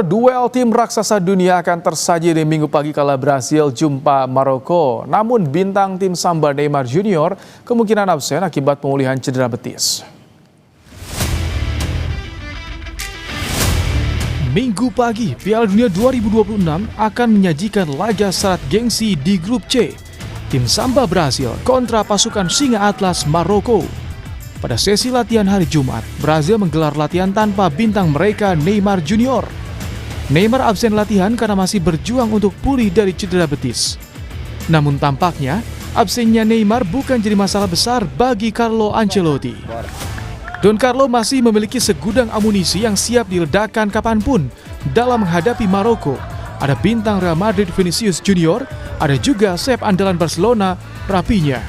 Duel tim raksasa dunia akan tersaji di Minggu pagi kala Brasil jumpa Maroko. Namun bintang tim Samba Neymar Junior kemungkinan absen akibat pemulihan cedera betis. Minggu pagi, Piala Dunia 2026 akan menyajikan laga syarat gengsi di grup C. Tim Samba Brasil kontra pasukan Singa Atlas Maroko. Pada sesi latihan hari Jumat, Brasil menggelar latihan tanpa bintang mereka Neymar Junior. Neymar absen latihan karena masih berjuang untuk pulih dari cedera betis. Namun tampaknya, absennya Neymar bukan jadi masalah besar bagi Carlo Ancelotti. Don Carlo masih memiliki segudang amunisi yang siap diledakkan kapanpun dalam menghadapi Maroko. Ada bintang Real Madrid Vinicius Junior, ada juga sayap andalan Barcelona, Rafinha.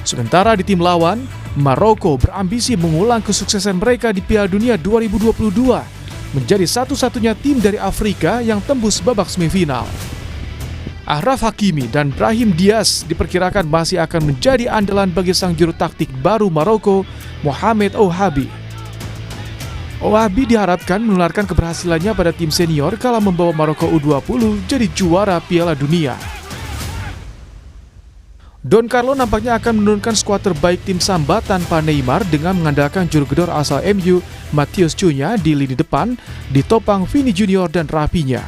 Sementara di tim lawan, Maroko berambisi mengulang kesuksesan mereka di Piala Dunia 2022. Menjadi satu-satunya tim dari Afrika yang tembus babak semifinal. Achraf Hakimi dan Brahim Diaz diperkirakan masih akan menjadi andalan bagi sang juru taktik baru Maroko, Mohamed Ouahabi. Ouahabi diharapkan menularkan keberhasilannya pada tim senior kala membawa Maroko U20 jadi juara Piala Dunia. Don Carlo nampaknya akan menurunkan skuad terbaik tim Samba tanpa Neymar dengan mengandalkan juru gedor asal MU Matheus Cunha di lini depan, ditopang Vini Junior dan Rafinha.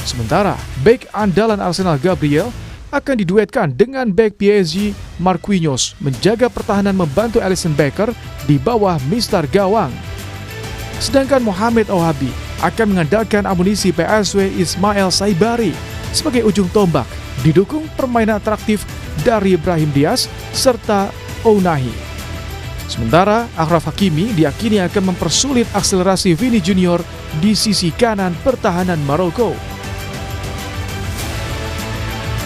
Sementara, bek andalan Arsenal Gabriel akan diduetkan dengan bek PSG Marquinhos menjaga pertahanan membantu Alisson Becker di bawah Mister Gawang. Sedangkan Mohamed Ouahabi akan mengandalkan amunisi PSW Ismail Saibari sebagai ujung tombak, didukung permainan atraktif dari Brahim Diaz serta Ounahi. Sementara Achraf Hakimi diyakini akan mempersulit akselerasi Vini Junior di sisi kanan pertahanan Maroko.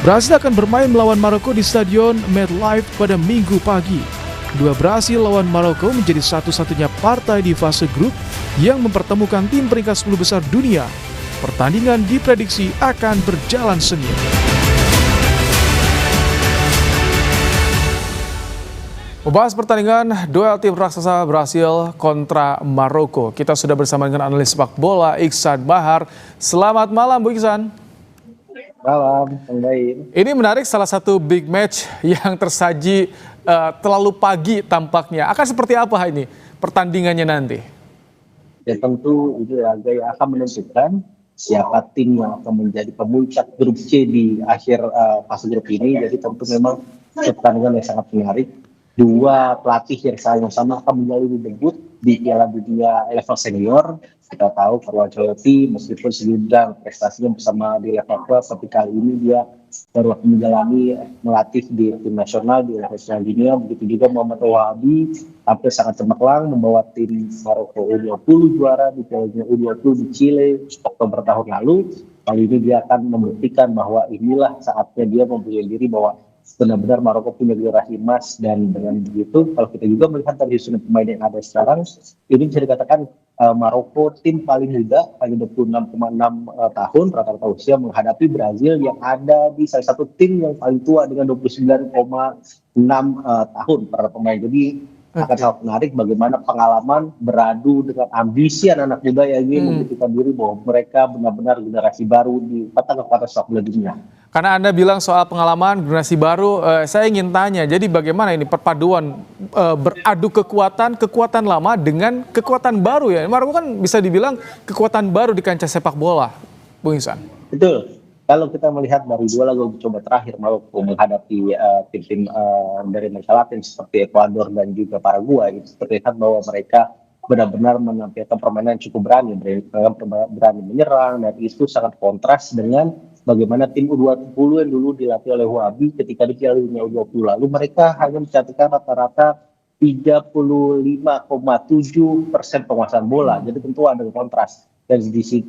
Brasil akan bermain melawan Maroko di Stadion MetLife pada Minggu pagi. Dua Brasil lawan Maroko menjadi satu-satunya partai di fase grup yang mempertemukan tim peringkat 10 besar dunia. Pertandingan diprediksi akan berjalan sengit. Membahas pertandingan duel tim raksasa Brasil kontra Maroko. Kita sudah bersama dengan analis sepak bola Iksan Bahar. Selamat malam Bu Iksan. Malam, Bang Baim. Ini menarik, salah satu big match yang tersaji terlalu pagi tampaknya. Akan seperti apa ini pertandingannya nanti? Ya tentu ini laga yang akan menentukan siapa tim yang akan menjadi pemuncak grup C di akhir fase grup ini. Jadi tentu memang pertandingan yang sangat menarik. Dua pelatih yang sama-sama akan menjalani debut di Piala Dunia level senior. Kita tahu Carlo Ancelotti meskipun segudang prestasinya bersama di level klub, tapi kali ini dia baru akan menjalani melatih di tim nasional di level dunia. Begitu juga Mohamed Ouahabi tampil sangat cemerlang membawa tim Maroko U20 juara di Piala Dunia U20 di Chile Oktober tahun lalu. Kali ini dia akan membuktikan bahwa inilah saatnya dia mempunyai diri bahwa benar-benar Maroko punya generasi emas, dan dengan begitu kalau kita juga melihat dari susunan pemain yang ada sekarang, ini bisa dikatakan Maroko tim paling muda, paling 26,6 tahun rata-rata usia menghadapi Brazil yang ada di salah satu tim yang paling tua dengan 29,6 tahun para pemain. Jadi akan sangat menarik bagaimana pengalaman beradu dengan ambisi anak-anak muda yang ingin membuktikan diri bahwa mereka benar-benar generasi baru di peta kekuatan sepak bola dunia. Karena Anda bilang soal pengalaman generasi baru, saya ingin tanya, jadi bagaimana ini perpaduan beradu kekuatan lama dengan kekuatan baru ya? Maroko kan bisa dibilang kekuatan baru di kancah sepak bola, Bung Iksan. Betul. Kalau kita melihat dari dua laga uji coba terakhir Maroko menghadapi tim-tim dari Amerika Latin seperti Ekuador dan juga Paraguay, itu terlihat bahwa mereka benar-benar menampilkan permainan yang cukup berani menyerang, dan itu sangat kontras dengan bagaimana tim U20 yang dulu dilatih oleh Ouahabi ketika di Piala Dunia U20 lalu. Mereka hanya mencatatkan rata-rata 35,7% penguasaan bola, jadi tentu ada kontras. Dan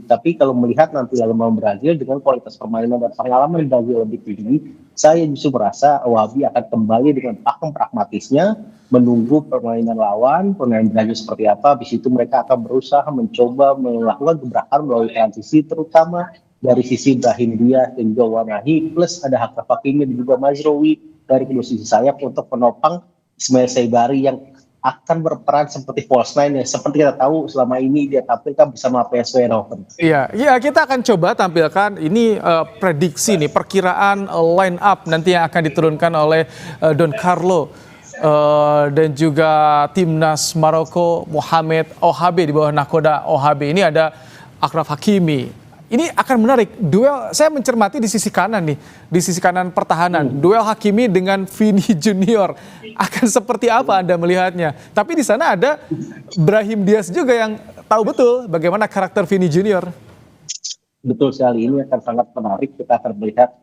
tapi kalau melihat nanti lalu melawan Brazil dengan kualitas permainan dan pengalaman Brazil lebih tinggi, saya justru merasa Ouahabi akan kembali dengan pakem pragmatisnya, menunggu permainan lawan, permainan Brazil seperti apa. Di situ mereka akan berusaha mencoba melakukan gebrakan melalui transisi, terutama dari sisi Brahim Diaz dan juga Ounahi, plus ada Achraf Hakimi dan juga Mazraoui dari kedua sisi sayap untuk penopang Ismail Saibari yang akan berperan seperti false nine ya. Seperti kita tahu selama ini dia tampilkan bersama PSV Eindhoven. Iya, kita akan coba tampilkan ini prediksi nih, perkiraan line up nanti yang akan diturunkan oleh Don Carlo dan juga timnas Maroko Mohamed OHB di bawah nakoda OHB. Ini ada Achraf Hakimi. Ini akan menarik, duel saya mencermati di sisi kanan nih, di sisi kanan pertahanan. Duel Hakimi dengan Vini Junior akan seperti apa Anda melihatnya? Tapi di sana ada Brahim Diaz juga yang tahu betul bagaimana karakter Vini Junior. Betul sekali, ini akan sangat menarik. Kita akan melihat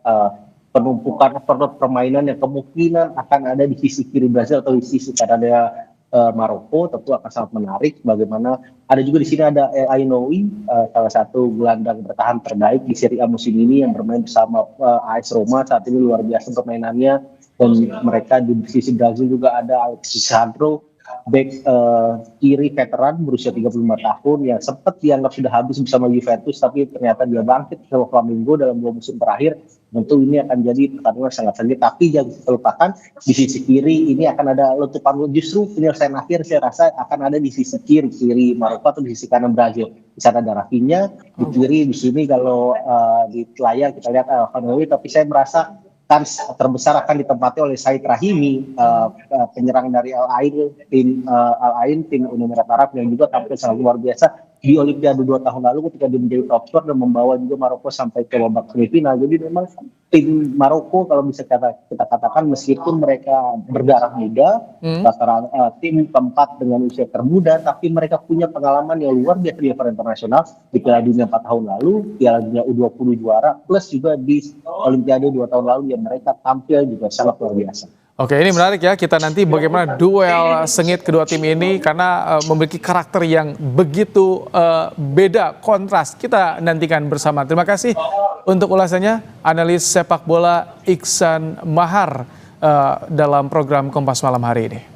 penumpukan permainan yang kemungkinan akan ada di sisi kiri Brazil atau di sisi kanannya Maroko. Tentu akan sangat menarik. Bagaimana ada juga di sini ada El Ainoui, salah satu gelandang bertahan terbaik di Serie A musim ini yang bermain bersama AS Roma. Saat ini luar biasa permainannya. Dan mereka di sisi Brazil juga ada Alexis Sandro, back kiri veteran berusia 35 tahun yang sempat dianggap sudah habis bersama Juventus, tapi ternyata dia bangkit ke Flamengo dalam 2 musim terakhir. Tentu ini akan jadi pertandingan sangat sengit, tapi jangan terlupakan di sisi kiri ini akan ada letupan. Justru penyelesaian akhir saya rasa akan ada di sisi kiri Maroko atau di sisi kanan Brazil. Di sana ada Rafinha, di kiri di sini kalau di layar kita lihat Van Hooy, tapi saya merasa kans terbesar akan ditempati oleh Said Rahimi, penyerang dari Al Ain, tim Uni Emirat Arab yang juga tampil sangat luar biasa di Olimpiade 2 tahun lalu ketika dia menjadi top skor dan membawa juga Maroko sampai ke babak semifinal. Jadi memang tim Maroko kalau bisa kita katakan meskipun mereka berdarah muda, tim keempat dengan usia termuda, tapi mereka punya pengalaman yang luar biasa di level internasional di Piala Dunia 4 tahun lalu, Piala Dunia U20 juara, plus juga di Olimpiade 2 tahun lalu yang mereka tampil juga sangat luar biasa. Oke, ini menarik ya, kita nanti bagaimana duel sengit kedua tim ini karena memiliki karakter yang begitu beda, kontras. Kita nantikan bersama. Terima kasih untuk ulasannya, analis sepak bola Iksan Mahar dalam program Kompas Malam hari ini.